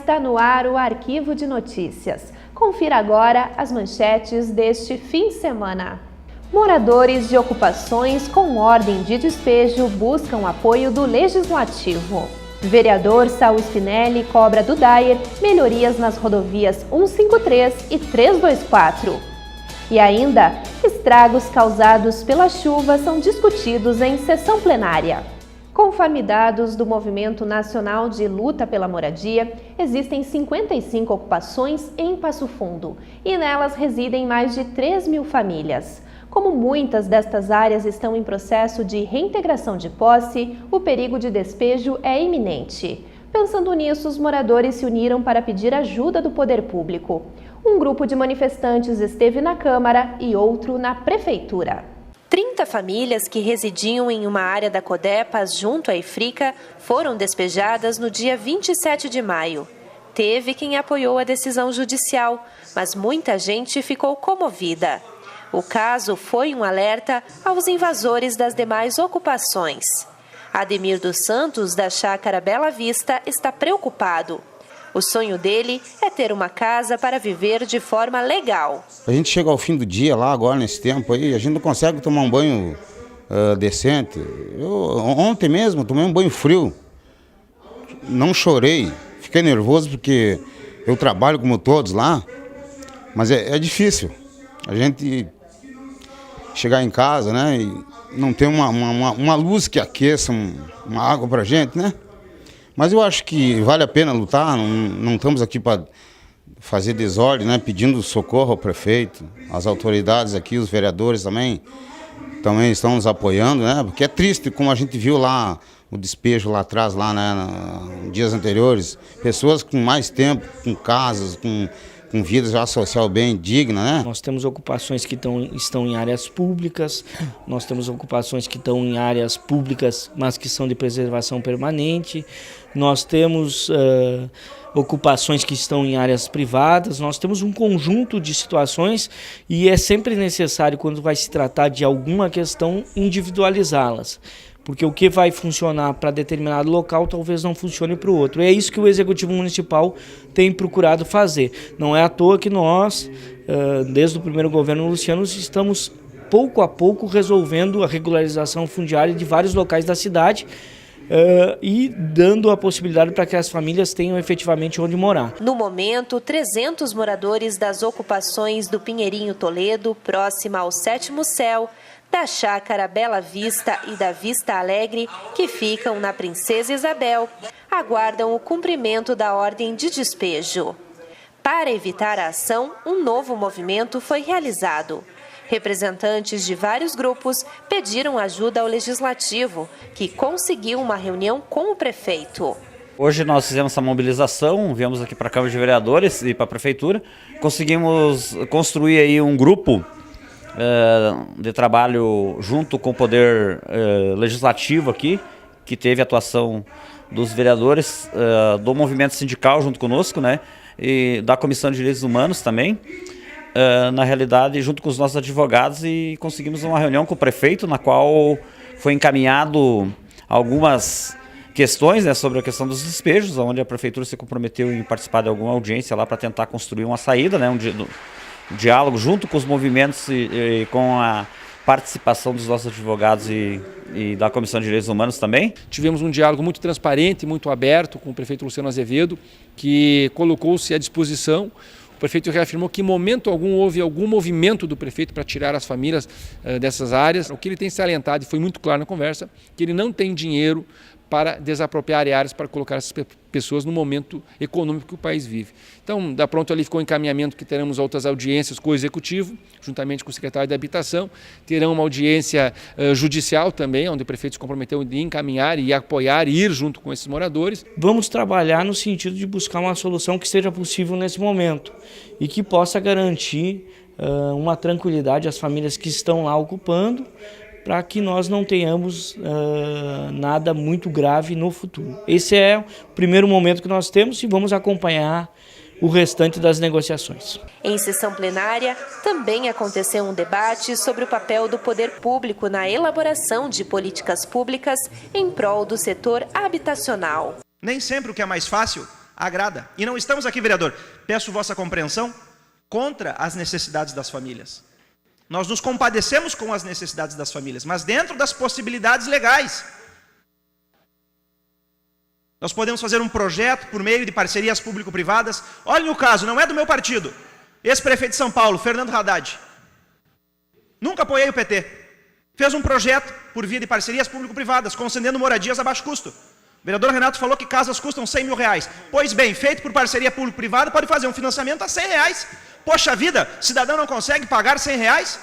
está no ar o Arquivo de Notícias. Confira agora as manchetes deste fim de semana. Moradores de ocupações com ordem de despejo buscam apoio do Legislativo. Vereador Saul Spinelli cobra do Daier melhorias nas rodovias 153 e 324. E ainda, estragos causados pela chuva são discutidos em sessão plenária. Conforme dados do Movimento Nacional de Luta pela Moradia, existem 55 ocupações em Passo Fundo e nelas residem mais de 3 mil famílias. Como muitas destas áreas estão em processo de reintegração de posse, o perigo de despejo é iminente. Pensando nisso, os moradores se uniram para pedir ajuda do poder público. Um grupo de manifestantes esteve na Câmara e outro na Prefeitura. 30 famílias que residiam em uma área da Codepas junto à Ifrica foram despejadas no dia 27 de maio. Teve quem apoiou a decisão judicial, mas muita gente ficou comovida. O caso foi um alerta aos invasores das demais ocupações. Ademir dos Santos, da Chácara Bela Vista, está preocupado. O sonho dele é ter uma casa para viver de forma legal. A gente chega ao fim do dia lá agora, nesse tempo aí, a gente não consegue tomar um banho decente. Ontem mesmo tomei um banho frio, não chorei, fiquei nervoso porque eu trabalho como todos lá, mas é difícil a gente chegar em casa, né, e não ter uma luz que aqueça, uma água pra gente, né? Mas eu acho que vale a pena lutar, não estamos aqui para fazer desordem, né? Pedindo socorro ao prefeito, às autoridades aqui, os vereadores também estão nos apoiando, né? Porque é triste, como a gente viu lá, o despejo lá atrás, lá, né, dias anteriores, pessoas com mais tempo, com casas, com vida já social bem digna, né? Nós temos ocupações que estão em áreas públicas, nós temos ocupações que estão em áreas públicas, mas que são de preservação permanente, nós temos ocupações que estão em áreas privadas, nós temos um conjunto de situações e é sempre necessário, quando vai se tratar de alguma questão, individualizá-las. Porque o que vai funcionar para determinado local talvez não funcione para o outro. É isso que o Executivo Municipal tem procurado fazer. Não é à toa que nós, desde o primeiro governo Luciano, estamos pouco a pouco resolvendo a regularização fundiária de vários locais da cidade e dando a possibilidade para que as famílias tenham efetivamente onde morar. No momento, 300 moradores das ocupações do Pinheirinho Toledo, próxima ao 7º Céu, da Chácara Bela Vista e da Vista Alegre, que ficam na Princesa Isabel, aguardam o cumprimento da ordem de despejo. Para evitar a ação, um novo movimento foi realizado. Representantes de vários grupos pediram ajuda ao Legislativo, que conseguiu uma reunião com o prefeito. Hoje nós fizemos essa mobilização, viemos aqui para a Câmara de Vereadores e para a Prefeitura. Conseguimos construir aí um grupo de trabalho junto com o Poder Legislativo aqui, que teve atuação dos vereadores, do movimento sindical junto conosco, né, e da Comissão de Direitos Humanos também, na realidade junto com os nossos advogados, e conseguimos uma reunião com o prefeito, na qual foi encaminhado algumas questões, né, sobre a questão dos despejos, onde a Prefeitura se comprometeu em participar de alguma audiência lá para tentar construir uma saída, né, um diálogo junto com os movimentos e com a participação dos nossos advogados e da Comissão de Direitos Humanos também. Tivemos um diálogo muito transparente, muito aberto com o prefeito Luciano Azevedo, que colocou-se à disposição. O prefeito reafirmou que em momento algum houve algum movimento do prefeito para tirar as famílias dessas áreas. O que ele tem salientado, e foi muito claro na conversa, que ele não tem dinheiro para desapropriar áreas para colocar essas pessoas no momento econômico que o país vive. Então, da pronto ali ficou o encaminhamento que teremos outras audiências com o Executivo, juntamente com o secretário da Habitação, terão uma audiência judicial também, onde o prefeito se comprometeu em encaminhar e apoiar e ir junto com esses moradores. Vamos trabalhar no sentido de buscar uma solução que seja possível nesse momento e que possa garantir uma tranquilidade às famílias que estão lá ocupando, para que nós não tenhamos nada muito grave no futuro. Esse é o primeiro momento que nós temos e vamos acompanhar o restante das negociações. Em sessão plenária, também aconteceu um debate sobre o papel do poder público na elaboração de políticas públicas em prol do setor habitacional. Nem sempre o que é mais fácil agrada. E não estamos aqui, vereador, peço vossa compreensão, contra as necessidades das famílias. Nós nos compadecemos com as necessidades das famílias, mas dentro das possibilidades legais. Nós podemos fazer um projeto por meio de parcerias público-privadas. Olhem o caso, não é do meu partido. Ex-prefeito de São Paulo, Fernando Haddad. Nunca apoiei o PT. Fez um projeto por via de parcerias público-privadas, concedendo moradias a baixo custo. O vereador Renato falou que casas custam 100 mil reais. Pois bem, feito por parceria público-privada, pode fazer um financiamento a 100 reais. Poxa vida, cidadão não consegue pagar 100 reais?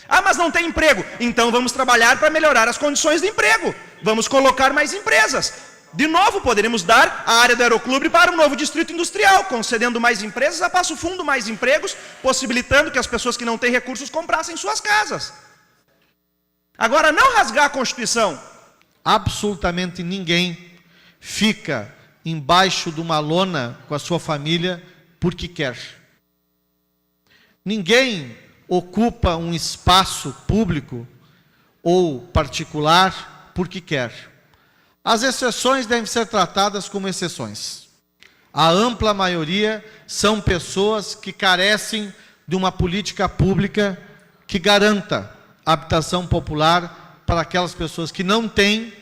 Ah, mas não tem emprego. Então vamos trabalhar para melhorar as condições de emprego. Vamos colocar mais empresas. De novo, poderemos dar a área do Aeroclube para um novo distrito industrial, concedendo mais empresas, a Passo Fundo mais empregos, possibilitando que as pessoas que não têm recursos comprassem suas casas. Agora, não rasgar a Constituição. Absolutamente ninguém fica embaixo de uma lona com a sua família porque quer. Ninguém ocupa um espaço público ou particular porque quer. As exceções devem ser tratadas como exceções. A ampla maioria são pessoas que carecem de uma política pública que garanta habitação popular para aquelas pessoas que não têm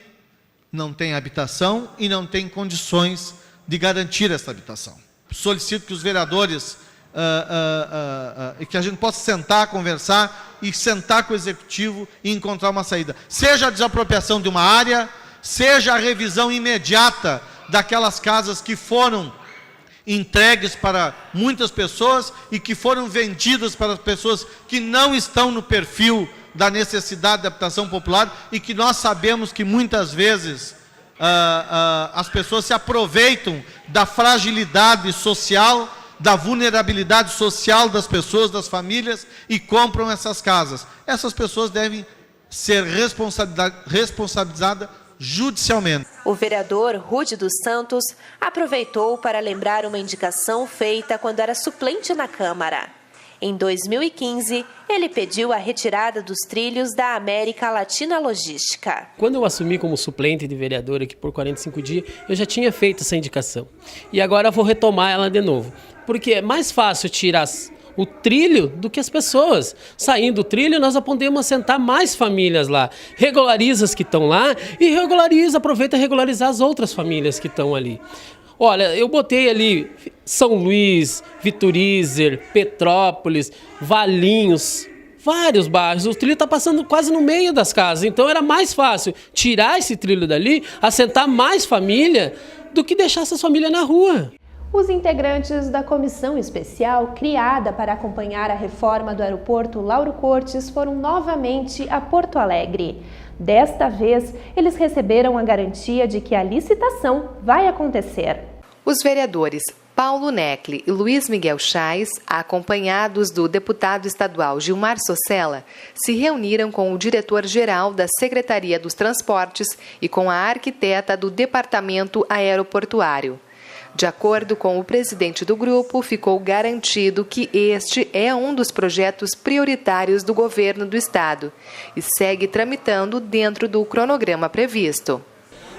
habitação e não têm condições de garantir essa habitação. Solicito que os vereadores que a gente possa sentar, conversar e sentar com o executivo e encontrar uma saída. Seja a desapropriação de uma área, seja a revisão imediata daquelas casas que foram entregues para muitas pessoas e que foram vendidas para as pessoas que não estão no perfil da necessidade de habitação popular e que nós sabemos que muitas vezes as pessoas se aproveitam da fragilidade social, da vulnerabilidade social das pessoas, das famílias e compram essas casas. Essas pessoas devem ser responsabilizadas judicialmente. O vereador Rude dos Santos aproveitou para lembrar uma indicação feita quando era suplente na Câmara. Em 2015, ele pediu a retirada dos trilhos da América Latina Logística. Quando eu assumi como suplente de vereador aqui por 45 dias, eu já tinha feito essa indicação. E agora eu vou retomar ela de novo. Porque é mais fácil tirar o trilho do que as pessoas. Saindo do trilho, nós podemos assentar mais famílias lá. Regulariza as que estão lá e aproveita regularizar as outras famílias que estão ali. Olha, eu botei ali São Luís, Viturizer, Petrópolis, Valinhos, vários bairros. O trilho está passando quase no meio das casas. Então era mais fácil tirar esse trilho dali, assentar mais família, do que deixar essas famílias na rua. Os integrantes da comissão especial criada para acompanhar a reforma do aeroporto Lauro Cortes foram novamente a Porto Alegre. Desta vez, eles receberam a garantia de que a licitação vai acontecer. Os vereadores Paulo Necli e Luiz Miguel Chaes, acompanhados do deputado estadual Gilmar Socella, se reuniram com o diretor-geral da Secretaria dos Transportes e com a arquiteta do Departamento Aeroportuário. De acordo com o presidente do grupo, ficou garantido que este é um dos projetos prioritários do governo do estado e segue tramitando dentro do cronograma previsto.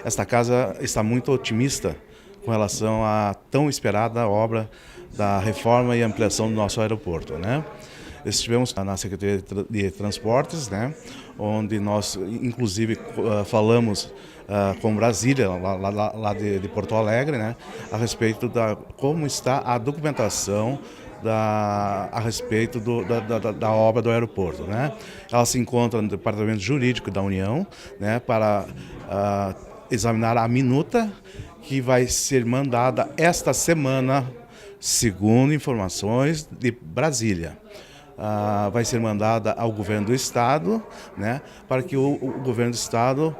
Esta casa está muito otimista com relação à tão esperada obra da reforma e ampliação do nosso aeroporto, né? Estivemos na Secretaria de Transportes, né, onde nós, inclusive, falamos com Brasília, lá de Porto Alegre, né, a respeito da como está a documentação a respeito da obra do aeroporto, né? Ela se encontra no Departamento Jurídico da União, né, para examinar a minuta que vai ser mandada esta semana, segundo informações de Brasília. Vai ser mandada ao governo do estado, né, para que o governo do estado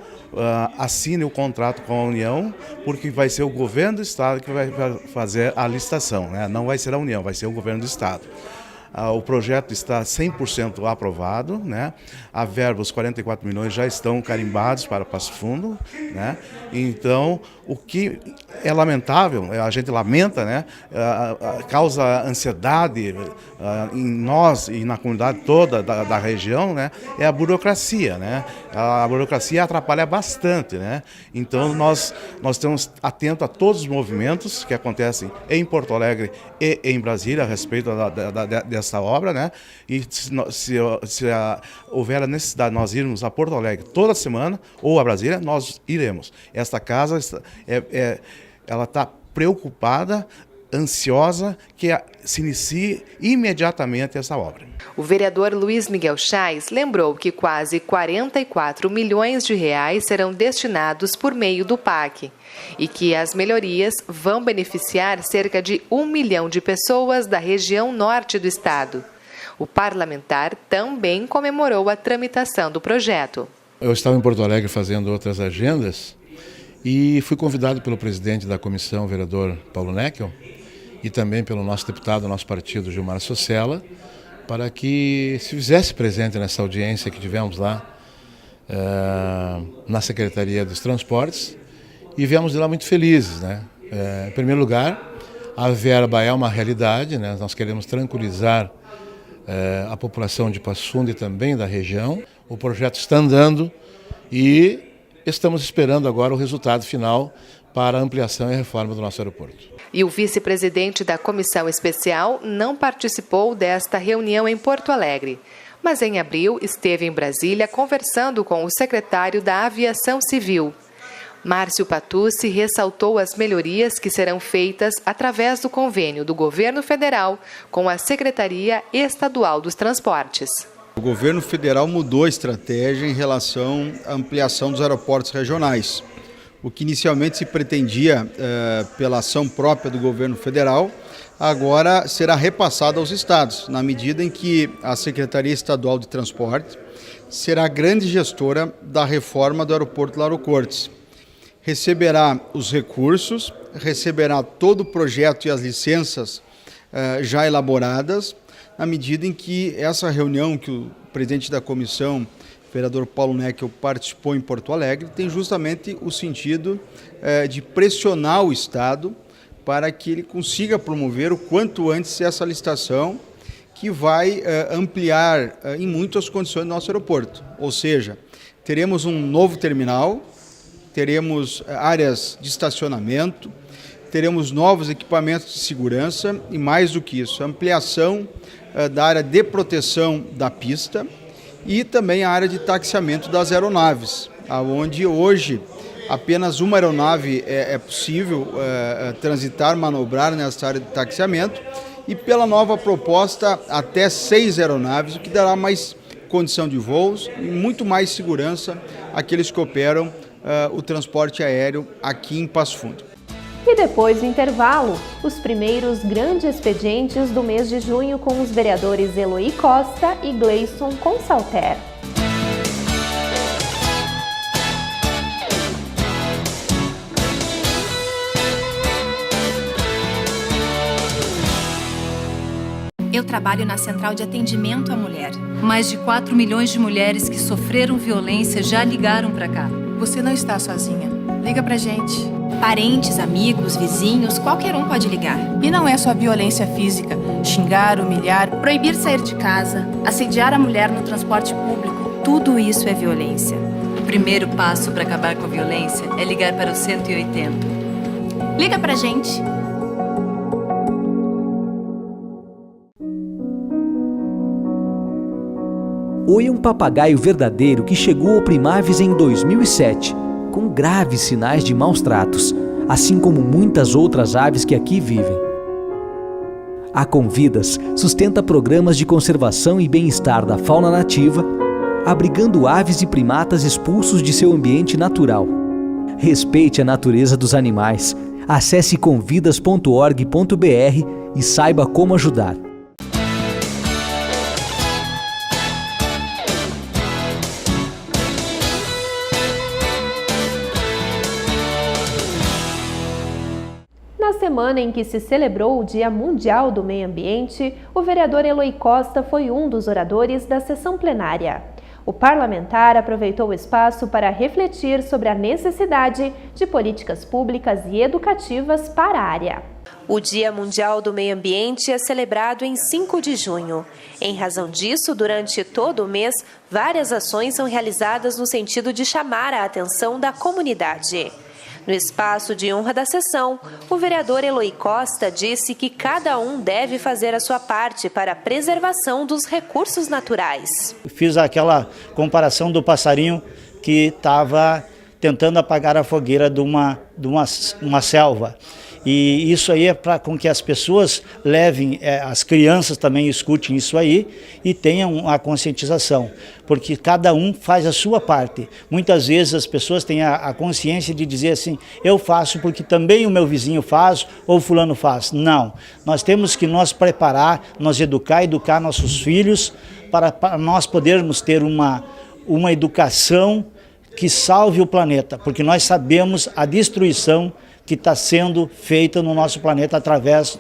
assine o contrato com a União, porque vai ser o governo do estado que vai fazer a licitação, né? Não vai ser a União, vai ser o governo do estado. O projeto está 100% aprovado, né? A verba, os 44 milhões já estão carimbados para Passo Fundo, né? Então, o que é lamentável, a gente lamenta, né? Causa ansiedade em nós e na comunidade toda da região, né? É a burocracia, né? A burocracia atrapalha bastante, né? Então, nós estamos atentos a todos os movimentos que acontecem em Porto Alegre e em Brasília a respeito dessa obra, né? E se houver a necessidade de nós irmos a Porto Alegre toda semana ou a Brasília, nós iremos. Esta casa ela está preocupada, ansiosa que se inicie imediatamente essa obra. O vereador Luiz Miguel Chaes lembrou que quase 44 milhões de reais serão destinados por meio do PAC e que as melhorias vão beneficiar cerca de 1 milhão de pessoas da região norte do estado. O parlamentar também comemorou a tramitação do projeto. Eu estava em Porto Alegre fazendo outras agendas e fui convidado pelo presidente da comissão, o vereador Paulo Neckel, e também pelo nosso deputado, nosso partido, Gilmar Socella, para que se fizesse presente nessa audiência que tivemos lá na Secretaria dos Transportes, e viemos de lá muito felizes, né? Em primeiro lugar, a verba é uma realidade, né? Nós queremos tranquilizar a população de Passo Fundo e também da região. O projeto está andando e estamos esperando agora o resultado final para a ampliação e reforma do nosso aeroporto. E o vice-presidente da comissão especial não participou desta reunião em Porto Alegre, mas em abril esteve em Brasília conversando com o secretário da Aviação Civil. Márcio Patucci ressaltou as melhorias que serão feitas através do convênio do governo federal com a Secretaria Estadual dos Transportes. O governo federal mudou a estratégia em relação à ampliação dos aeroportos regionais. O que inicialmente se pretendia pela ação própria do governo federal, agora será repassado aos estados, na medida em que a Secretaria Estadual de Transporte será a grande gestora da reforma do aeroporto Lauro Cortes. Receberá os recursos, receberá todo o projeto e as licenças já elaboradas, na medida em que essa reunião que o presidente da comissão, o vereador Paulo Neckel, participou em Porto Alegre, tem justamente o sentido de pressionar o Estado para que ele consiga promover o quanto antes essa licitação que vai ampliar em muito as condições do nosso aeroporto. Ou seja, teremos um novo terminal, teremos áreas de estacionamento, teremos novos equipamentos de segurança e, mais do que isso, ampliação da área de proteção da pista e também a área de taxiamento das aeronaves, onde hoje apenas uma aeronave é possível transitar, manobrar nessa área de taxiamento e pela nova proposta até 6 aeronaves, o que dará mais condição de voos e muito mais segurança àqueles que operam o transporte aéreo aqui em Passo Fundo. E depois do intervalo, os primeiros grandes expedientes do mês de junho com os vereadores Eloy Costa e Gleison Consalter. Eu trabalho na Central de Atendimento à Mulher. Mais de 4 milhões de mulheres que sofreram violência já ligaram para cá. Você não está sozinha. Liga pra gente. Parentes, amigos, vizinhos, qualquer um pode ligar. E não é só violência física, xingar, humilhar, proibir sair de casa, assediar a mulher no transporte público. Tudo isso é violência. O primeiro passo para acabar com a violência é ligar para o 180. Liga pra gente. Oi, um papagaio verdadeiro que chegou ao Primaves em 2007, com graves sinais de maus tratos, assim como muitas outras aves que aqui vivem. A Convidas sustenta programas de conservação e bem-estar da fauna nativa, abrigando aves e primatas expulsos de seu ambiente natural. Respeite a natureza dos animais. Acesse convidas.org.br e saiba como ajudar. semana em que se celebrou o Dia Mundial do Meio Ambiente, o vereador Eloy Costa foi um dos oradores da sessão plenária. O parlamentar aproveitou o espaço para refletir sobre a necessidade de políticas públicas e educativas para a área. O Dia Mundial do Meio Ambiente é celebrado em 5 de junho. Em razão disso, durante todo o mês, várias ações são realizadas no sentido de chamar a atenção da comunidade. No espaço de honra da sessão, o vereador Eloy Costa disse que cada um deve fazer a sua parte para a preservação dos recursos naturais. Fiz aquela comparação do passarinho que estava tentando apagar a fogueira de uma selva. E isso aí é para com que as pessoas levem, as crianças também escutem isso aí e tenham a conscientização, porque cada um faz a sua parte. Muitas vezes as pessoas têm a consciência de dizer assim, eu faço porque também o meu vizinho faz ou fulano faz. Não, nós temos que nos preparar, nos educar nossos filhos para nós podermos ter uma educação que salve o planeta, porque nós sabemos a destruição que está sendo feita no nosso planeta através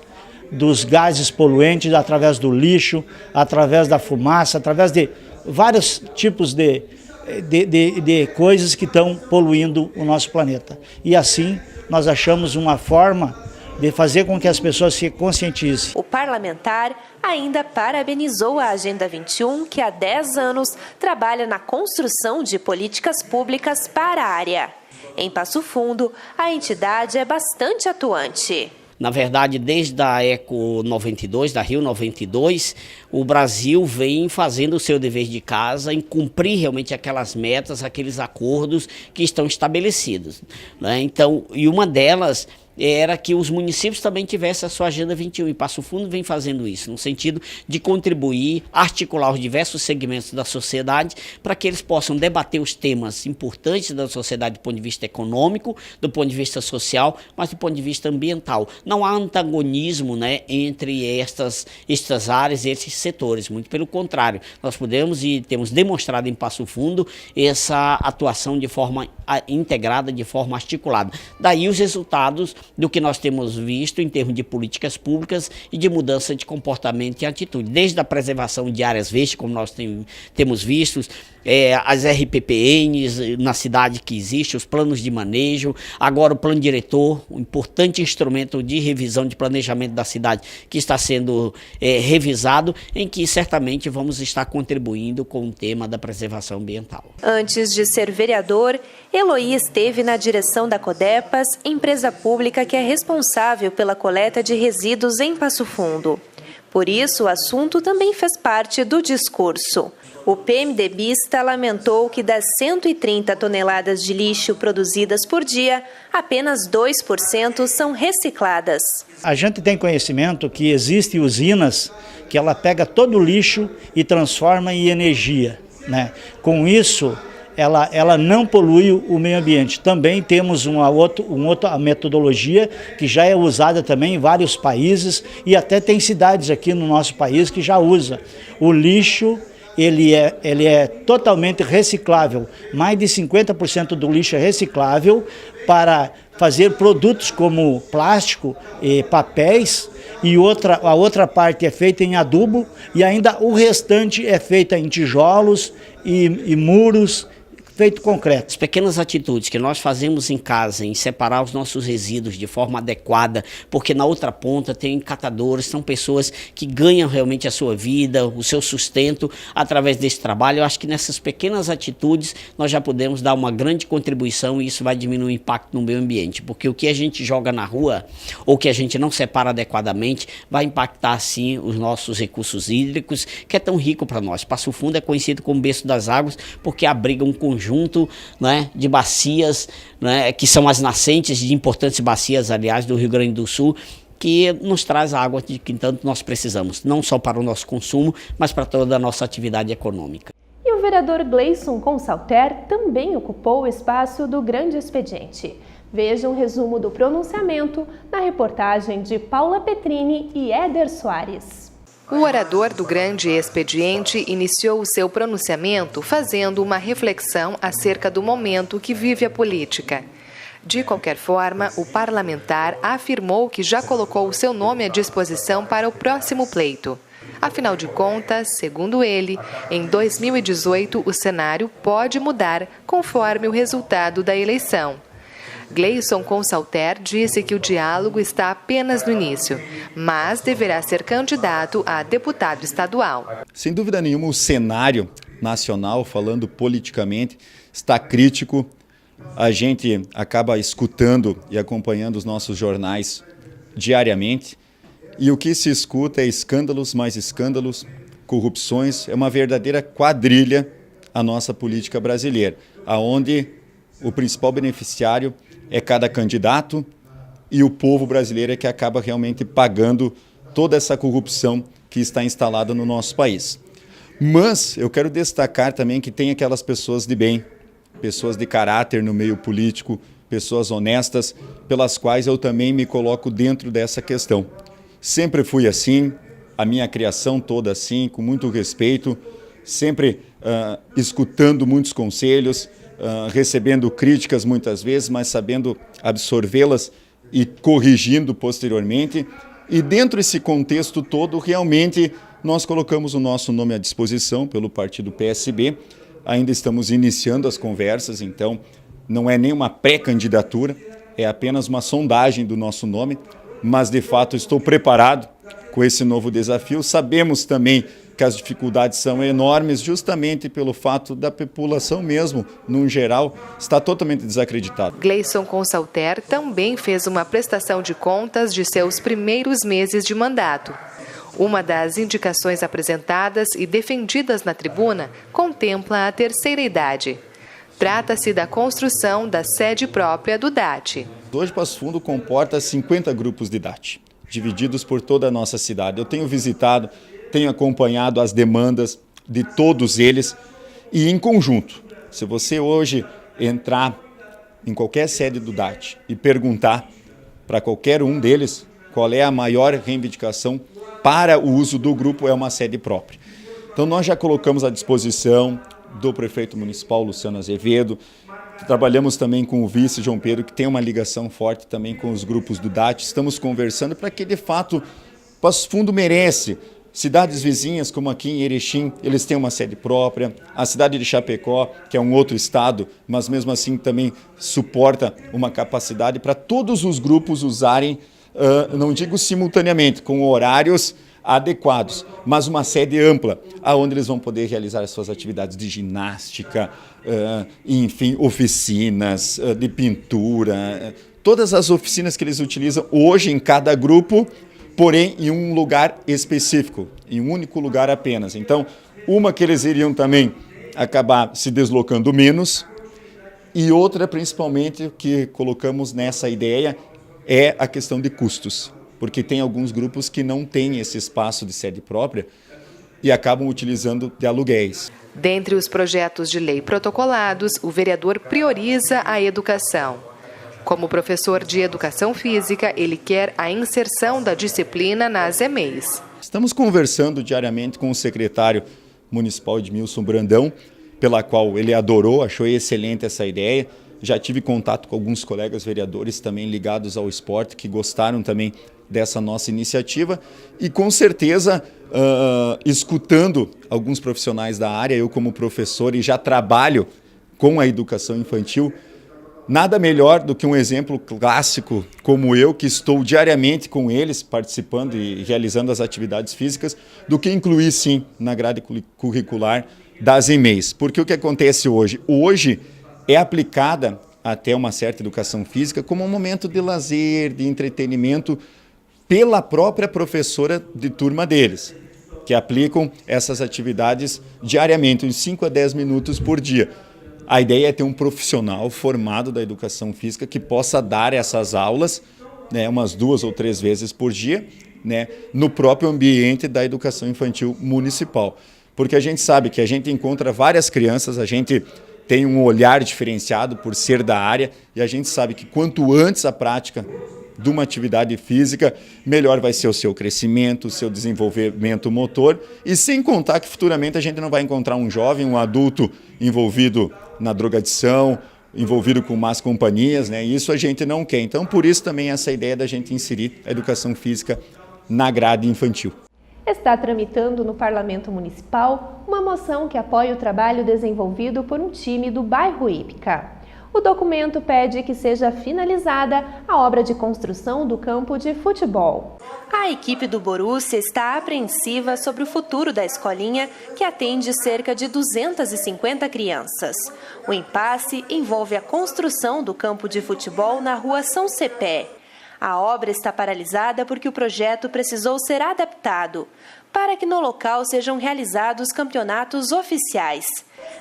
dos gases poluentes, através do lixo, através da fumaça, através de vários tipos de coisas que estão poluindo o nosso planeta. E assim nós achamos uma forma de fazer com que as pessoas se conscientizem. O parlamentar ainda parabenizou a Agenda 21, que há 10 anos trabalha na construção de políticas públicas para a área. Em Passo Fundo, a entidade é bastante atuante. Na verdade, desde a Eco 92, da Rio 92, o Brasil vem fazendo o seu dever de casa em cumprir realmente aquelas metas, aqueles acordos que estão estabelecidos, né? Então, e uma delas era que os municípios também tivessem a sua Agenda 21, e Passo Fundo vem fazendo isso, no sentido de contribuir, articular os diversos segmentos da sociedade para que eles possam debater os temas importantes da sociedade do ponto de vista econômico, do ponto de vista social, mas do ponto de vista ambiental. Não há antagonismo, né, entre estas áreas e esses setores, muito pelo contrário, nós podemos e temos demonstrado em Passo Fundo essa atuação de forma integrada, de forma articulada. Daí os resultados do que nós temos visto em termos de políticas públicas e de mudança de comportamento e atitude, desde a preservação de áreas verdes, como nós temos visto, as RPPNs na cidade que existe, os planos de manejo, agora o plano diretor, um importante instrumento de revisão de planejamento da cidade que está sendo revisado, em que certamente vamos estar contribuindo com o tema da preservação ambiental. Antes de ser vereador, Eloy esteve na direção da Codepas, empresa pública que é responsável pela coleta de resíduos em Passo Fundo. Por isso, o assunto também fez parte do discurso. O PMDBista lamentou que das 130 toneladas de lixo produzidas por dia, apenas 2% são recicladas. A gente tem conhecimento que existem usinas que ela pega todo o lixo e transforma em energia, né? Com isso, ela não polui o meio ambiente. Também temos uma outra metodologia que já é usada também em vários países e até tem cidades aqui no nosso país que já usa. O lixo ele é totalmente reciclável. Mais de 50% do lixo é reciclável para fazer produtos como plástico e papéis, e a outra parte é feita em adubo e ainda o restante é feita em tijolos e muros, feito concreto. As pequenas atitudes que nós fazemos em casa, em separar os nossos resíduos de forma adequada, porque na outra ponta tem catadores, são pessoas que ganham realmente a sua vida, o seu sustento através desse trabalho. Eu acho que nessas pequenas atitudes nós já podemos dar uma grande contribuição e isso vai diminuir o impacto no meio ambiente, porque o que a gente joga na rua ou que a gente não separa adequadamente vai impactar sim os nossos recursos hídricos, que é tão rico para nós. Passo Fundo é conhecido como berço das águas porque abriga um conjunto, né, de bacias, né, que são as nascentes de importantes bacias, aliás, do Rio Grande do Sul, que nos traz a água de que tanto nós precisamos, não só para o nosso consumo, mas para toda a nossa atividade econômica. E o vereador Gleison Consalter também ocupou o espaço do Grande Expediente. Veja um resumo do pronunciamento na reportagem de Paula Petrini e Éder Soares. O orador do Grande Expediente iniciou o seu pronunciamento fazendo uma reflexão acerca do momento que vive a política. De qualquer forma, o parlamentar afirmou que já colocou o seu nome à disposição para o próximo pleito. Afinal de contas, segundo ele, em 2018 o cenário pode mudar conforme o resultado da eleição. Gleison Consalter disse que o diálogo está apenas no início, mas deverá ser candidato a deputado estadual. Sem dúvida nenhuma, o cenário nacional, falando politicamente, está crítico. A gente acaba escutando e acompanhando os nossos jornais diariamente. E o que se escuta é escândalos, mais escândalos, corrupções. É uma verdadeira quadrilha a nossa política brasileira, onde o principal beneficiário é cada candidato e o povo brasileiro é que acaba realmente pagando toda essa corrupção que está instalada no nosso país. Mas eu quero destacar também que tem aquelas pessoas de bem, pessoas de caráter no meio político, pessoas honestas, pelas quais eu também me coloco dentro dessa questão. Sempre fui assim, a minha criação toda assim, com muito respeito, sempre escutando muitos conselhos, recebendo críticas muitas vezes, mas sabendo absorvê-las e corrigindo posteriormente. E dentro desse contexto todo, realmente, nós colocamos o nosso nome à disposição pelo partido PSB. Ainda estamos iniciando as conversas, então não é nenhuma pré-candidatura, é apenas uma sondagem do nosso nome, mas de fato estou preparado com esse novo desafio. Sabemos também que as dificuldades são enormes, justamente pelo fato da população mesmo, no geral, está totalmente desacreditada. Gleison Consalter também fez uma prestação de contas de seus primeiros meses de mandato. Uma das indicações apresentadas e defendidas na tribuna contempla a terceira idade. Trata-se da construção da sede própria do DAT. Hoje, Passo Fundo comporta 50 grupos de DAT, divididos por toda a nossa cidade. Eu tenho visitado, tenho acompanhado as demandas de todos eles e em conjunto. Se você hoje entrar em qualquer sede do DAT e perguntar para qualquer um deles qual é a maior reivindicação para o uso do grupo, é uma sede própria. Então nós já colocamos à disposição do prefeito municipal Luciano Azevedo, trabalhamos também com o vice João Pedro, que tem uma ligação forte também com os grupos do DAT, estamos conversando para que de fato Passo Fundo merece. Cidades vizinhas, como aqui em Erechim, eles têm uma sede própria. A cidade de Chapecó, que é um outro estado, mas mesmo assim também suporta uma capacidade para todos os grupos usarem, não digo simultaneamente, com horários adequados, mas uma sede ampla, onde eles vão poder realizar as suas atividades de ginástica, enfim, oficinas de pintura, todas as oficinas que eles utilizam hoje em cada grupo, porém em um lugar específico, em um único lugar apenas. Então, uma que eles iriam também acabar se deslocando menos, e outra, principalmente, que colocamos nessa ideia, é a questão de custos, porque tem alguns grupos que não têm esse espaço de sede própria e acabam utilizando de aluguéis. Dentre os projetos de lei protocolados, o vereador prioriza a educação. Como professor de Educação Física, ele quer a inserção da disciplina nas EMEIs. Estamos conversando diariamente com o secretário municipal Edmilson Brandão, pela qual ele adorou, achou excelente essa ideia. Já tive contato com alguns colegas vereadores também ligados ao esporte, que gostaram também dessa nossa iniciativa. E com certeza, escutando alguns profissionais da área, eu como professor e já trabalho com a educação infantil, nada melhor do que um exemplo clássico como eu, que estou diariamente com eles, participando e realizando as atividades físicas, do que incluir, sim, na grade curricular das EMEIs. Porque o que acontece hoje? Hoje é aplicada até uma certa educação física como um momento de lazer, de entretenimento, pela própria professora de turma deles, que aplicam essas atividades diariamente, uns 5 a 10 minutos por dia. A ideia é ter um profissional formado da educação física que possa dar essas aulas, né, umas 2 ou 3 vezes por dia, né, no próprio ambiente da educação infantil municipal. Porque a gente sabe que a gente encontra várias crianças, a gente tem um olhar diferenciado por ser da área, e a gente sabe que quanto antes a prática de uma atividade física, melhor vai ser o seu crescimento, o seu desenvolvimento motor, e sem contar que futuramente a gente não vai encontrar um jovem, um adulto envolvido na drogadição, envolvido com más companhias, né? E isso a gente não quer. Então, por isso também essa ideia da gente inserir a educação física na grade infantil. Está tramitando no Parlamento Municipal uma moção que apoia o trabalho desenvolvido por um time do bairro Ípica. O documento pede que seja finalizada a obra de construção do campo de futebol. A equipe do Borussia está apreensiva sobre o futuro da escolinha, que atende cerca de 250 crianças. O impasse envolve a construção do campo de futebol na rua São Cepé. A obra está paralisada porque o projeto precisou ser adaptado para que no local sejam realizados campeonatos oficiais.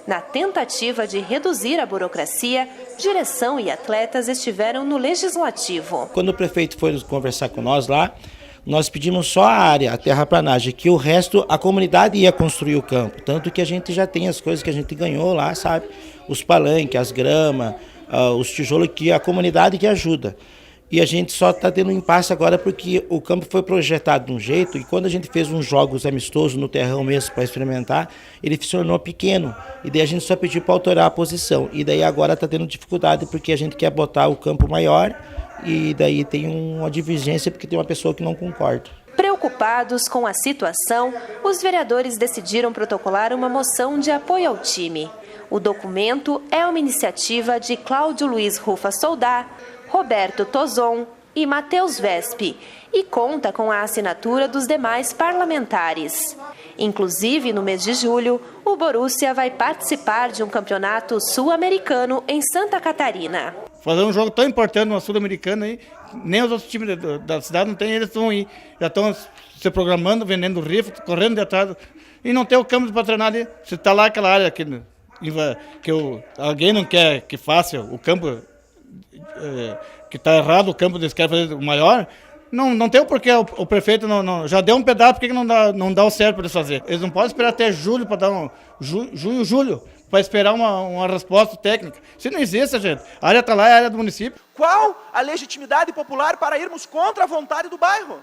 Na tentativa de reduzir a burocracia, direção e atletas estiveram no Legislativo. Quando o prefeito foi conversar com nós lá, nós pedimos só a área, a terraplanagem, que o resto a comunidade ia construir o campo. Tanto que a gente já tem as coisas que a gente ganhou lá, sabe? Os palanques, as gramas, os tijolos, que a comunidade que ajuda. E a gente só está tendo um impasse agora porque o campo foi projetado de um jeito, e quando a gente fez uns jogos amistosos no terrão mesmo para experimentar, ele se tornou pequeno. E daí a gente só pediu para alterar a posição. E daí agora está tendo dificuldade porque a gente quer botar o campo maior, e daí tem uma divergência porque tem uma pessoa que não concorda. Preocupados com a situação, os vereadores decidiram protocolar uma moção de apoio ao time. O documento é uma iniciativa de Cláudio Luiz Rufa Soldá, Roberto Tozon e Matheus Vespe, e conta com a assinatura dos demais parlamentares. Inclusive, no mês de julho, o Borussia vai participar de um campeonato sul-americano em Santa Catarina. Fazer um jogo tão importante no sul-americano aí, nem os outros times da cidade não tem, eles estão aí, já estão se programando, vendendo rifa, correndo de atrás, e não tem o campo para treinar ali. Se está lá aquela área que alguém não quer que faça o campo, que está errado, o campo eles querem fazer o maior, não tem o porquê, o prefeito já deu um pedaço, por que não dá o certo para eles fazer? Eles não podem esperar até julho para dar julho, para esperar uma resposta técnica. Isso não existe, gente. A área está lá, é a área do município. Qual a legitimidade popular para irmos contra a vontade do bairro?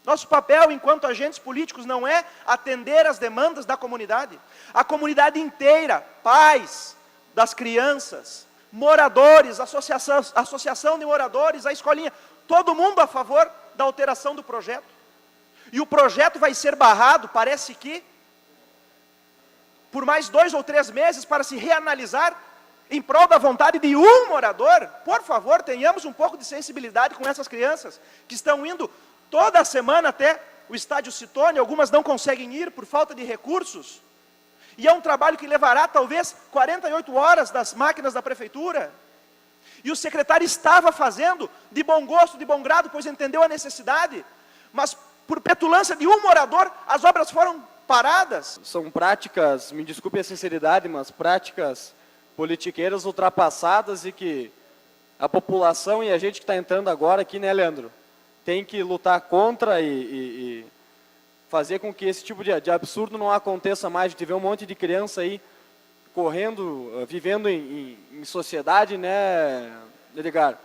Nosso papel enquanto agentes políticos não é atender às demandas da comunidade. A comunidade inteira, pais das crianças, moradores, associação de moradores, a escolinha, todo mundo a favor da alteração do projeto. E o projeto vai ser barrado, parece que, por mais 2 ou 3 meses para se reanalisar em prol da vontade de um morador. Por favor, tenhamos um pouco de sensibilidade com essas crianças que estão indo toda semana até o estádio Citone, algumas não conseguem ir por falta de recursos. E é um trabalho que levará talvez 48 horas das máquinas da prefeitura. E o secretário estava fazendo de bom gosto, de bom grado, pois entendeu a necessidade. Mas por petulância de um morador, as obras foram paradas. São práticas, me desculpe a sinceridade, mas práticas politiqueiras ultrapassadas e que a população e a gente que está entrando agora aqui, né, Leandro, tem que lutar contra e fazer com que esse tipo de absurdo não aconteça mais. A gente vê um monte de criança aí correndo, vivendo em sociedade, né, Edgar?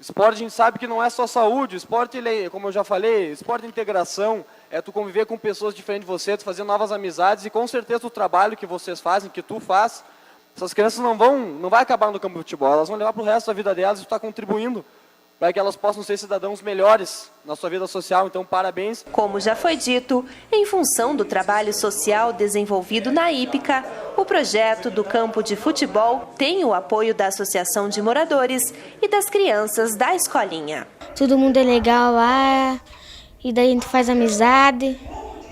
Esporte a gente sabe que não é só saúde, esporte, como eu já falei, esporte de integração, é tu conviver com pessoas diferentes de você, tu fazer novas amizades, e com certeza o trabalho que vocês fazem, que tu faz, essas crianças não vai acabar no campo de futebol, elas vão levar para o resto da vida delas, e tu está contribuindo para que elas possam ser cidadãos melhores na sua vida social. Então, parabéns. Como já foi dito, em função do trabalho social desenvolvido na Ípica, o projeto do campo de futebol tem o apoio da Associação de Moradores e das crianças da escolinha. Todo mundo é legal lá, e daí a gente faz amizade,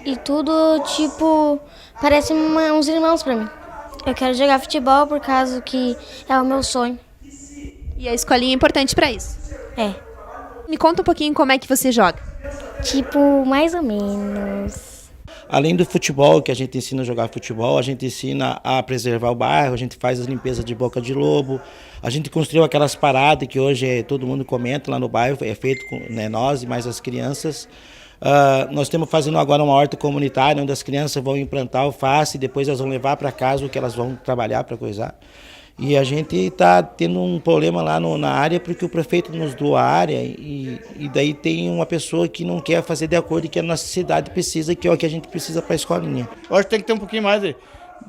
e tudo, tipo, parece uns irmãos para mim. Eu quero jogar futebol por causa que é o meu sonho. E a escolinha é importante para isso? É. Me conta um pouquinho como é que você joga. Tipo, mais ou menos. Além do futebol, que a gente ensina a jogar futebol, a gente ensina a preservar o bairro, a gente faz as limpezas de boca de lobo, a gente construiu aquelas paradas que hoje todo mundo comenta lá no bairro, é feito com nós e mais as crianças. Nós estamos fazendo agora uma horta comunitária, onde as crianças vão implantar alface e depois elas vão levar para casa o que elas vão trabalhar para coisar. E a gente está tendo um problema lá na área porque o prefeito nos doou a área e daí tem uma pessoa que não quer fazer de acordo com o que a nossa cidade precisa, que é o que a gente precisa para a escolinha. Eu acho que tem que ter um pouquinho mais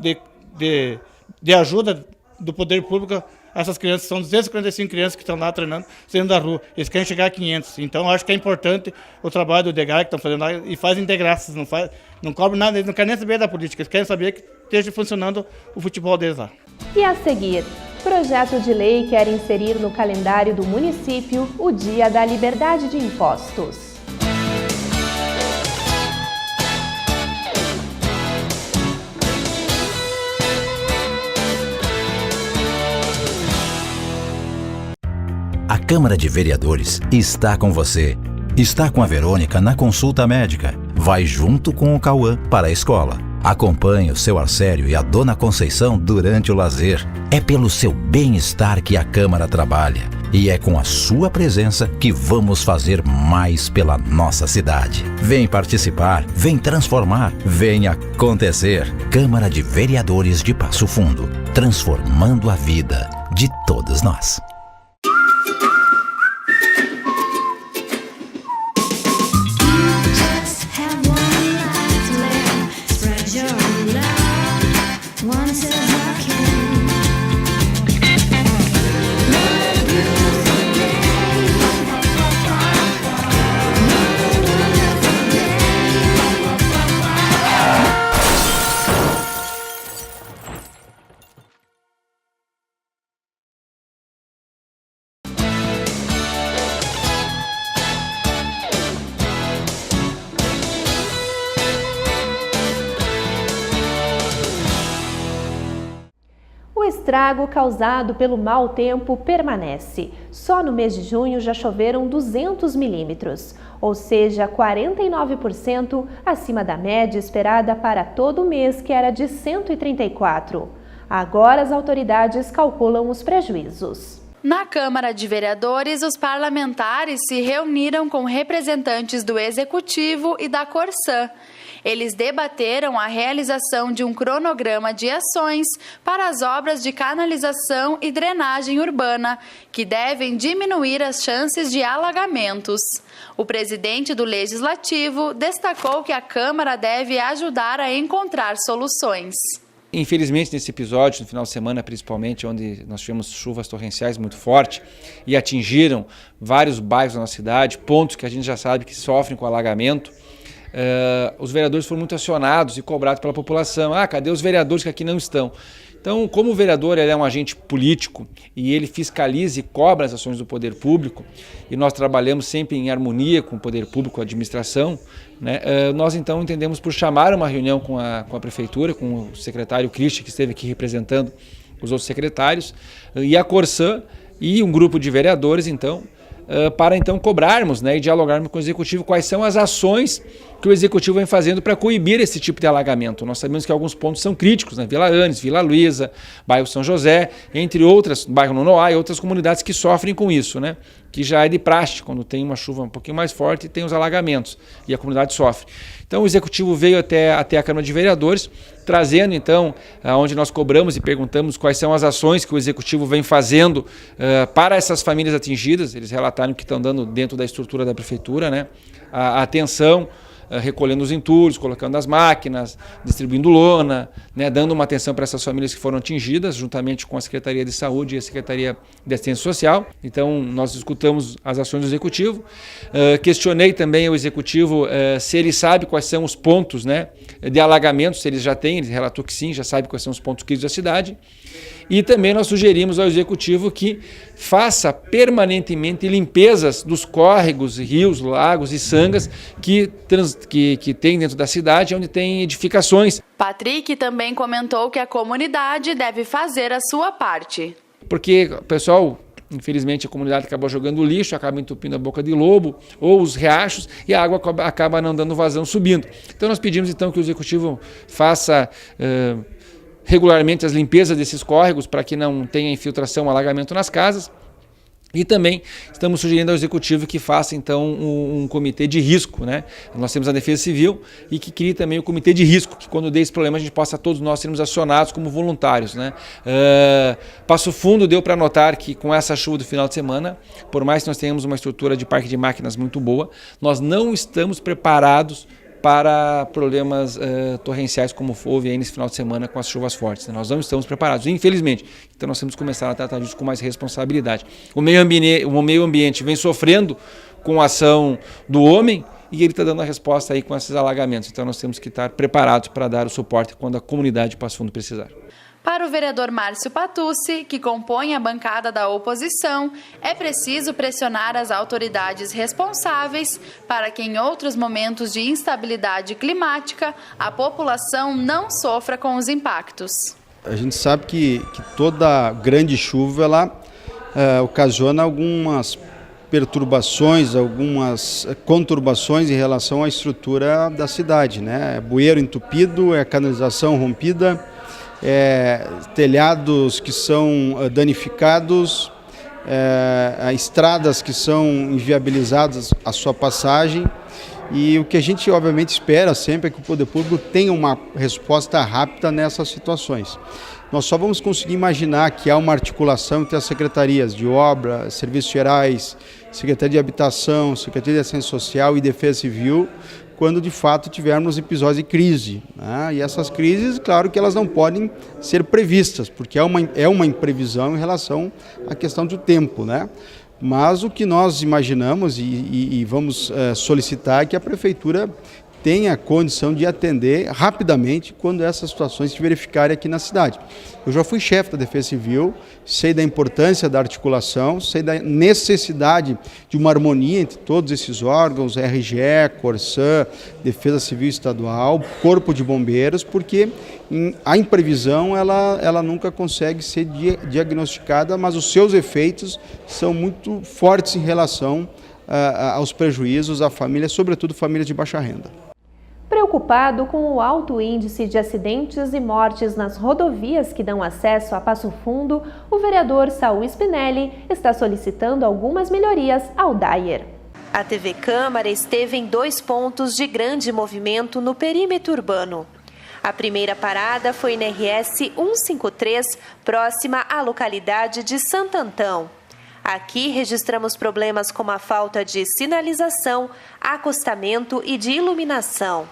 de ajuda do poder público essas crianças, são 245 crianças que estão lá treinando, saindo da rua. Eles querem chegar a 500. Então, eu acho que é importante o trabalho do DEGAR que estão fazendo lá e fazem de graça, não cobram nada, eles não querem nem saber da política, eles querem saber que esteja funcionando o futebol deles lá. E a seguir, projeto de lei quer inserir no calendário do município o Dia da Liberdade de Impostos. A Câmara de Vereadores está com você. Está com a Verônica na consulta médica. Vai junto com o Cauã para a escola. Acompanhe o seu Arcério e a Dona Conceição durante o lazer. É pelo seu bem-estar que a Câmara trabalha. E é com a sua presença que vamos fazer mais pela nossa cidade. Vem participar, vem transformar, vem acontecer. Câmara de Vereadores de Passo Fundo. Transformando a vida de todos nós. O estrago causado pelo mau tempo permanece. Só no mês de junho já choveram 200 milímetros, ou seja, 49% acima da média esperada para todo o mês, que era de 134. Agora as autoridades calculam os prejuízos. Na Câmara de Vereadores, os parlamentares se reuniram com representantes do Executivo e da Corsã. Eles debateram a realização de um cronograma de ações para as obras de canalização e drenagem urbana, que devem diminuir as chances de alagamentos. O presidente do Legislativo destacou que a Câmara deve ajudar a encontrar soluções. Infelizmente, nesse episódio, no final de semana principalmente, onde nós tivemos chuvas torrenciais muito fortes e atingiram vários bairros da nossa cidade, pontos que a gente já sabe que sofrem com alagamento, os vereadores foram muito acionados e cobrados pela população. Cadê os vereadores que aqui não estão? Então, como o vereador ele é um agente político e ele fiscaliza e cobra as ações do poder público, e nós trabalhamos sempre em harmonia com o poder público, com a administração, né, nós então entendemos por chamar uma reunião com a prefeitura, com o secretário Cristian, que esteve aqui representando os outros secretários, e a Corsã e um grupo de vereadores, então, para então cobrarmos, né, e dialogarmos com o Executivo quais são as ações que o Executivo vem fazendo para coibir esse tipo de alagamento. Nós sabemos que alguns pontos são críticos, né? Vila Anes, Vila Luísa, bairro São José, entre outras, bairro Nonoá e outras comunidades que sofrem com isso, né? Que já é de praxe, quando tem uma chuva um pouquinho mais forte, tem os alagamentos e a comunidade sofre. Então o Executivo veio até a Câmara de Vereadores, trazendo então, onde nós cobramos e perguntamos quais são as ações que o Executivo vem fazendo para essas famílias atingidas. Eles relataram que estão dando dentro da estrutura da Prefeitura, né? A atenção, recolhendo os entulhos, colocando as máquinas, distribuindo lona, né, dando uma atenção para essas famílias que foram atingidas, juntamente com a Secretaria de Saúde e a Secretaria de Assistência Social. Então, nós escutamos as ações do Executivo. Questionei também ao Executivo se ele sabe quais são os pontos, né, de alagamento, se ele já tem, ele relatou que sim, já sabe quais são os pontos críticos da cidade. E também nós sugerimos ao Executivo que faça permanentemente limpezas dos córregos, rios, lagos e sangas que tem dentro da cidade, onde tem edificações. Patrick também comentou que a comunidade deve fazer a sua parte. Porque o pessoal, infelizmente, a comunidade acabou jogando lixo, acaba entupindo a boca de lobo ou os riachos e a água acaba não dando vazão, subindo. Então nós pedimos então que o Executivo faça regularmente as limpezas desses córregos para que não tenha infiltração, alagamento nas casas. E também estamos sugerindo ao Executivo que faça, então, um comitê de risco, né? Nós temos a Defesa Civil e que crie também o comitê de risco, que quando der esse problema a gente possa todos nós sermos acionados como voluntários, né? Passo Fundo deu para notar que com essa chuva do final de semana, por mais que nós tenhamos uma estrutura de parque de máquinas muito boa, nós não estamos preparados para problemas torrenciais como houve aí nesse final de semana com as chuvas fortes. Nós não estamos preparados, infelizmente. Então nós temos que começar a tratar disso com mais responsabilidade. O meio ambiente vem sofrendo com a ação do homem e ele está dando a resposta aí com esses alagamentos. Então nós temos que estar preparados para dar o suporte quando a comunidade de Passo Fundo precisar. Para o vereador Márcio Patucci, que compõe a bancada da oposição, é preciso pressionar as autoridades responsáveis para que em outros momentos de instabilidade climática a população não sofra com os impactos. A gente sabe que toda grande chuva ela ocasiona algumas perturbações, algumas conturbações em relação à estrutura da cidade, né? É bueiro entupido, é canalização rompida, telhados que são danificados, estradas que são inviabilizadas a sua passagem. E o que a gente obviamente espera sempre é que o poder público tenha uma resposta rápida nessas situações. Nós só vamos conseguir imaginar que há uma articulação entre as secretarias de obra, serviços gerais, Secretaria de Habitação, Secretaria de Assistência Social e Defesa Civil, quando de fato tivermos episódios de crise, né? E essas crises, claro que elas não podem ser previstas, porque é uma imprevisão em relação à questão do tempo, né? Mas o que nós imaginamos e vamos solicitar é que a Prefeitura tenha condição de atender rapidamente quando essas situações se verificarem aqui na cidade. Eu já fui chefe da Defesa Civil, sei da importância da articulação, sei da necessidade de uma harmonia entre todos esses órgãos, RGE, Corsã, Defesa Civil Estadual, Corpo de Bombeiros, porque a imprevisão ela nunca consegue ser diagnosticada, mas os seus efeitos são muito fortes em relação aos prejuízos à família, sobretudo famílias de baixa renda. Preocupado com o alto índice de acidentes e mortes nas rodovias que dão acesso a Passo Fundo, o vereador Saul Spinelli está solicitando algumas melhorias ao DAIR. A TV Câmara esteve em 2 pontos de grande movimento no perímetro urbano. A primeira parada foi na RS 153, próxima à localidade de Santo Antão. Aqui registramos problemas como a falta de sinalização, acostamento e de iluminação.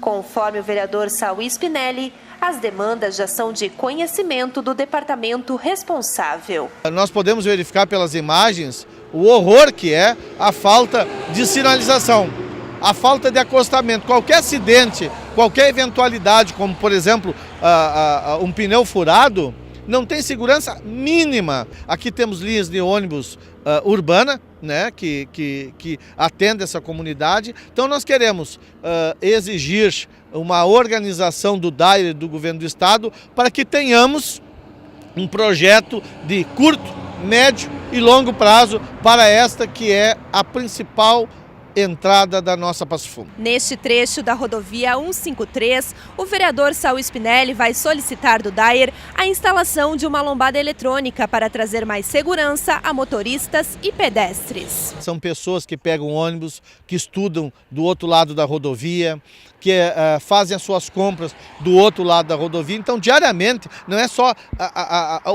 Conforme o vereador Saul Spinelli, as demandas já são de conhecimento do departamento responsável. Nós podemos verificar pelas imagens o horror que é a falta de sinalização, a falta de acostamento. Qualquer acidente, qualquer eventualidade, como por exemplo um pneu furado, não tem segurança mínima. Aqui temos linhas de ônibus urbana, né, que atende essa comunidade. Então nós queremos exigir uma organização do DAIR e do governo do estado para que tenhamos um projeto de curto, médio e longo prazo para esta que é a principal entrada da nossa Passo Fundo. Neste trecho da rodovia 153, o vereador Saul Spinelli vai solicitar do DAIR a instalação de uma lombada eletrônica para trazer mais segurança a motoristas e pedestres. São pessoas que pegam ônibus, que estudam do outro lado da rodovia, que fazem as suas compras do outro lado da rodovia. Então, diariamente, não é só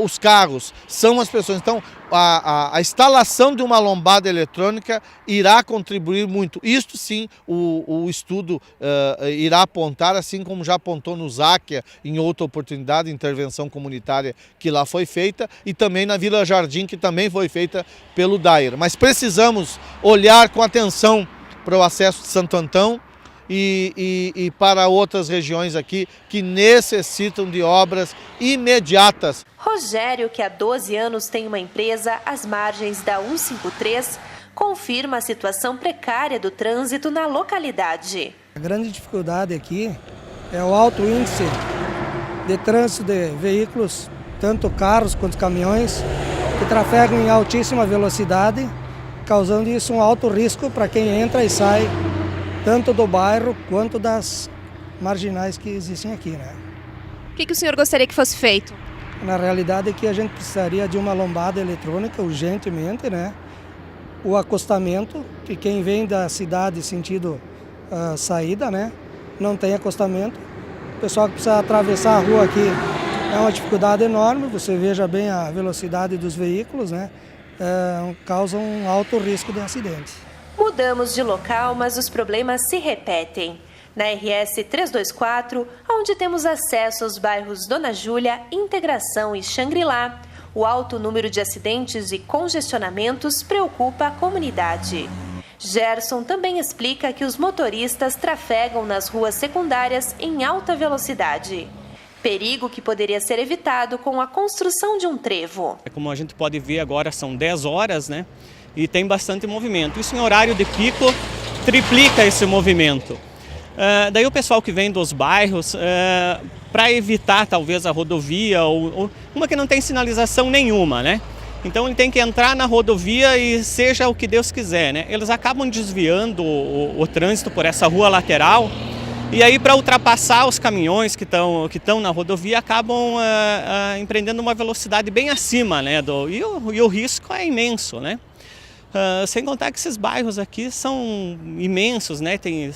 os carros, são as pessoas. Então, a instalação de uma lombada eletrônica irá contribuir muito. Isto sim, o estudo irá apontar, assim como já apontou no Záquia, em outra oportunidade, intervenção comunitária que lá foi feita, e também na Vila Jardim, que também foi feita pelo DAIR. Mas precisamos olhar com atenção para o acesso de Santo Antão, e para outras regiões aqui que necessitam de obras imediatas. Rogério, que há 12 anos tem uma empresa às margens da 153, confirma a situação precária do trânsito na localidade. A grande dificuldade aqui é o alto índice de trânsito de veículos, tanto carros quanto caminhões, que trafegam em altíssima velocidade, causando isso um alto risco para quem entra e sai tanto do bairro quanto das marginais que existem aqui, né? O que o senhor gostaria que fosse feito? Na realidade aqui a gente precisaria de uma lombada eletrônica urgentemente, né? O acostamento, que quem vem da cidade sentido saída, né? Não tem acostamento. O pessoal que precisa atravessar a rua aqui é uma dificuldade enorme, você veja bem a velocidade dos veículos, né? Causa um alto risco de acidente. Mudamos de local, mas os problemas se repetem. Na RS 324, onde temos acesso aos bairros Dona Júlia, Integração e Xangri-Lá, o alto número de acidentes e congestionamentos preocupa a comunidade. Gerson também explica que os motoristas trafegam nas ruas secundárias em alta velocidade. Perigo que poderia ser evitado com a construção de um trevo. Como a gente pode ver agora, são 10 horas, né? E tem bastante movimento. Isso em horário de pico triplica esse movimento. Daí o pessoal que vem dos bairros, para evitar talvez a rodovia, ou uma que não tem sinalização nenhuma, né? Então ele tem que entrar na rodovia e seja o que Deus quiser, né? Eles acabam desviando o trânsito por essa rua lateral e aí para ultrapassar os caminhões que estão na rodovia acabam empreendendo uma velocidade bem acima, né? E o risco é imenso, né? Sem contar que esses bairros aqui são imensos, né? Tem,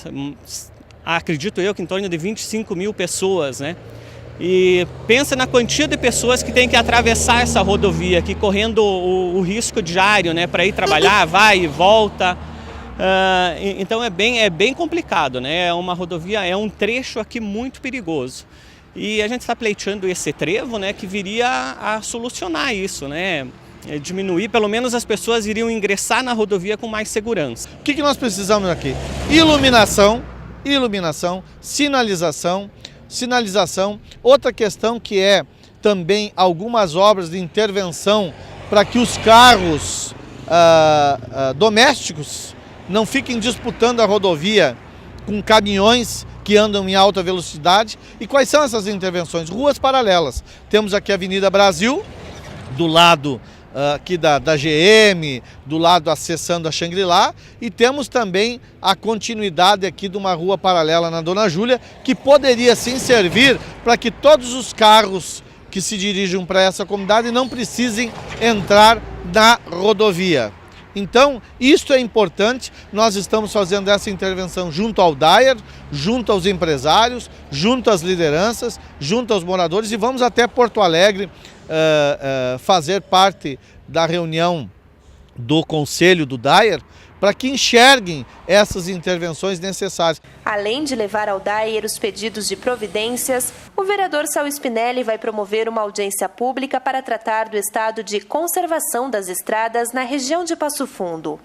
acredito eu que em torno de 25 mil pessoas, né? E pensa na quantia de pessoas que tem que atravessar essa rodovia aqui, correndo o risco diário, né? Para ir trabalhar, vai e volta. Então é bem complicado, né? É uma rodovia, é um trecho aqui muito perigoso. E a gente está pleiteando esse trevo, né? Que viria a solucionar isso, né? Diminuir, pelo menos as pessoas iriam ingressar na rodovia com mais segurança. O que nós precisamos aqui? Iluminação, sinalização. Outra questão que é também algumas obras de intervenção para que os carros domésticos não fiquem disputando a rodovia com caminhões que andam em alta velocidade. E quais são essas intervenções? Ruas paralelas. Temos aqui a Avenida Brasil, do lado aqui da GM, do lado acessando a Xangri-Lá, e temos também a continuidade aqui de uma rua paralela na Dona Júlia, que poderia sim servir para que todos os carros que se dirigem para essa comunidade não precisem entrar na rodovia. Então, isso é importante, nós estamos fazendo essa intervenção junto ao DAER, junto aos empresários, junto às lideranças, junto aos moradores, e vamos até Porto Alegre fazer parte da reunião do Conselho do DAER para que enxerguem essas intervenções necessárias. Além de levar ao DAER os pedidos de providências, o vereador Saul Spinelli vai promover uma audiência pública para tratar do estado de conservação das estradas na região de Passo Fundo.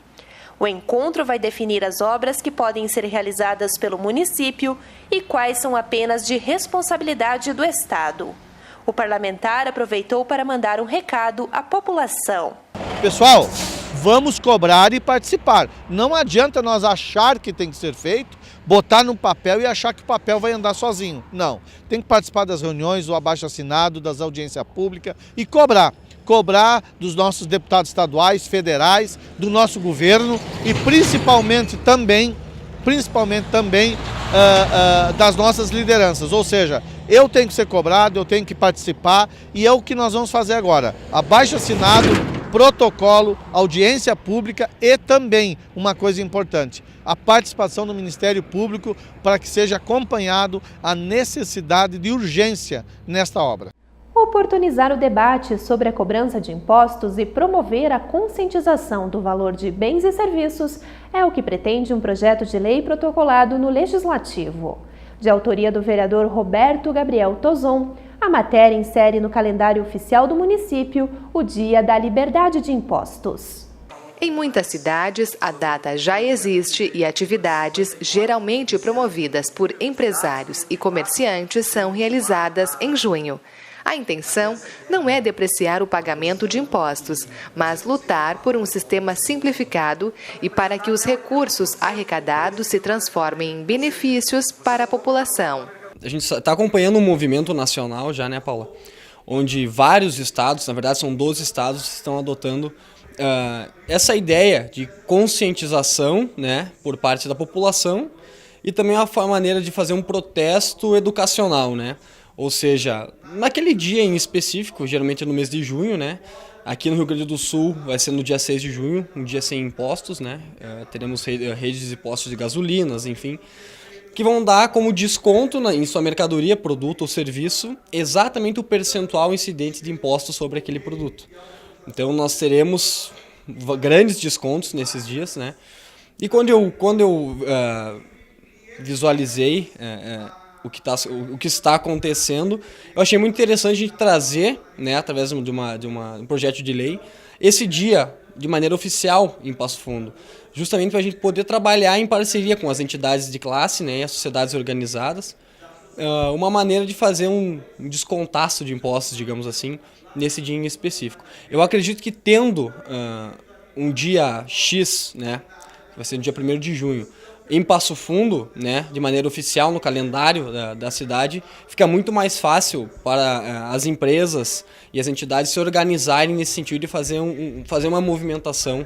O encontro vai definir as obras que podem ser realizadas pelo município e quais são apenas de responsabilidade do Estado. O parlamentar aproveitou para mandar um recado à população. Pessoal, vamos cobrar e participar. Não adianta nós achar que tem que ser feito, botar no papel e achar que o papel vai andar sozinho. Não, tem que participar das reuniões, do abaixo-assinado, das audiências públicas e cobrar. Cobrar dos nossos deputados estaduais, federais, do nosso governo e principalmente também das nossas lideranças. Ou seja, eu tenho que ser cobrado, eu tenho que participar e é o que nós vamos fazer agora. Abaixo-assinado, protocolo, audiência pública e também uma coisa importante, a participação do Ministério Público para que seja acompanhado a necessidade de urgência nesta obra. Oportunizar o debate sobre a cobrança de impostos e promover a conscientização do valor de bens e serviços é o que pretende um projeto de lei protocolado no Legislativo. De autoria do vereador Roberto Gabriel Tozon, a matéria insere no calendário oficial do município o Dia da Liberdade de Impostos. Em muitas cidades, a data já existe e atividades, geralmente promovidas por empresários e comerciantes, são realizadas em junho. A intenção não é depreciar o pagamento de impostos, mas lutar por um sistema simplificado e para que os recursos arrecadados se transformem em benefícios para a população. A gente está acompanhando um movimento nacional já, né, Paula? Onde vários estados, na verdade são 12 estados, estão adotando essa ideia de conscientização, né, por parte da população e também a maneira de fazer um protesto educacional, né? Ou seja, naquele dia em específico, geralmente no mês de junho, né? Aqui no Rio Grande do Sul vai ser no dia 6 de junho, um dia sem impostos, né? Teremos redes de postos de gasolinas, enfim, que vão dar como desconto em sua mercadoria, produto ou serviço, exatamente o percentual incidente de impostos sobre aquele produto. Então nós teremos grandes descontos nesses dias, né? E quando eu visualizei o que está acontecendo, eu achei muito interessante a gente trazer, né, através de um projeto de lei, esse dia de maneira oficial em Passo Fundo, justamente para a gente poder trabalhar em parceria com as entidades de classe, né, e as sociedades organizadas, uma maneira de fazer um descontaço de impostos, digamos assim, nesse dia em específico. Eu acredito que tendo um dia X, né, que vai ser no dia 1º de junho, em Passo Fundo, né, de maneira oficial no calendário da cidade, fica muito mais fácil para as empresas e as entidades se organizarem nesse sentido de fazer uma movimentação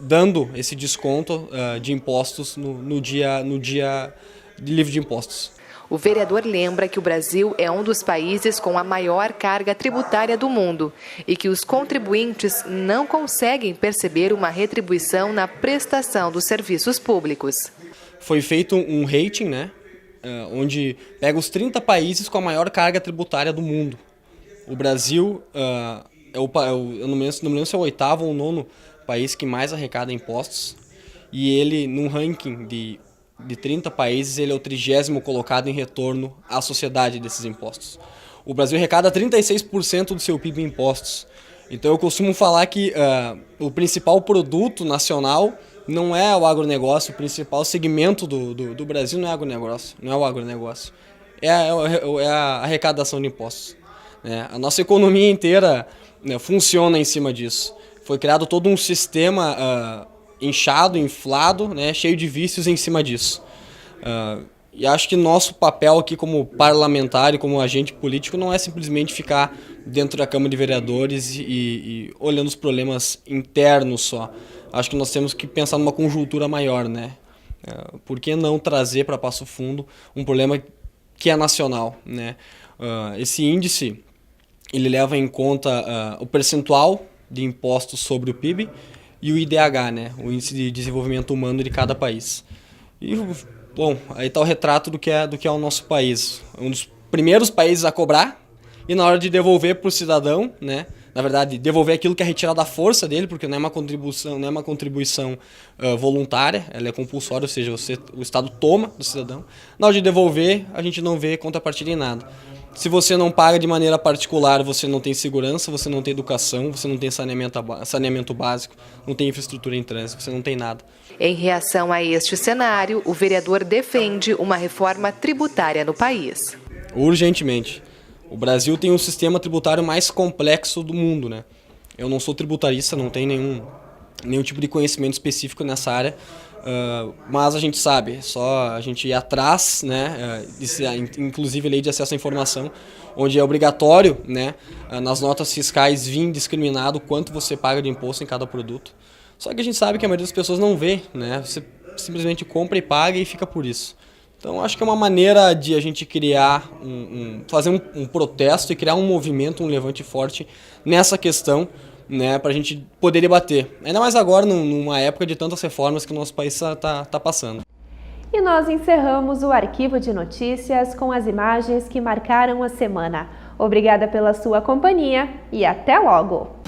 dando esse desconto de impostos no dia livre de impostos. O vereador lembra que o Brasil é um dos países com a maior carga tributária do mundo e que os contribuintes não conseguem perceber uma retribuição na prestação dos serviços públicos. Foi feito um rating, né, onde pega os 30 países com a maior carga tributária do mundo. O Brasil eu não me lembro se é o 8º ou 9º país que mais arrecada impostos, e ele, num ranking de 30 países, ele é o 30º colocado em retorno à sociedade desses impostos. O Brasil arrecada 36% do seu PIB em impostos. Então eu costumo falar que o principal produto nacional não é o agronegócio, o principal segmento do Brasil não é o agronegócio, é a arrecadação de impostos. A nossa economia inteira, né, funciona em cima disso. Foi criado todo um sistema inchado, inflado, né, cheio de vícios em cima disso. E acho que nosso papel aqui como parlamentar e como agente político não é simplesmente ficar dentro da Câmara de Vereadores e olhando os problemas internos só. Acho que nós temos que pensar numa conjuntura maior, né? Por que não trazer para Passo Fundo um problema que é nacional, né? Esse índice, ele leva em conta o percentual de impostos sobre o PIB e o IDH, né, o Índice de Desenvolvimento Humano de cada país. E, bom, aí está o retrato do que é o nosso país. Um dos primeiros países a cobrar, e na hora de devolver para o cidadão, né, na verdade, devolver aquilo que é retirado da força dele, porque não é uma contribuição voluntária, ela é compulsória, ou seja, o Estado toma do cidadão. Na hora de devolver, a gente não vê contrapartida em nada. Se você não paga de maneira particular, você não tem segurança, você não tem educação, você não tem saneamento básico, não tem infraestrutura em trânsito, você não tem nada. Em reação a este cenário, o vereador defende uma reforma tributária no país. Urgentemente. O Brasil tem o sistema tributário mais complexo do mundo, né? Eu não sou tributarista, não tenho nenhum tipo de conhecimento específico nessa área, mas a gente sabe, só a gente ir atrás, né, inclusive a lei de acesso à informação, onde é obrigatório, né, nas notas fiscais vir discriminado quanto você paga de imposto em cada produto. Só que a gente sabe que a maioria das pessoas não vê, né, você simplesmente compra e paga e fica por isso. Então acho que é uma maneira de a gente criar, fazer um protesto e criar um movimento, um levante forte nessa questão, né, para a gente poder debater. Ainda mais agora, numa época de tantas reformas que o nosso país está passando. E nós encerramos o Arquivo de Notícias com as imagens que marcaram a semana. Obrigada pela sua companhia e até logo!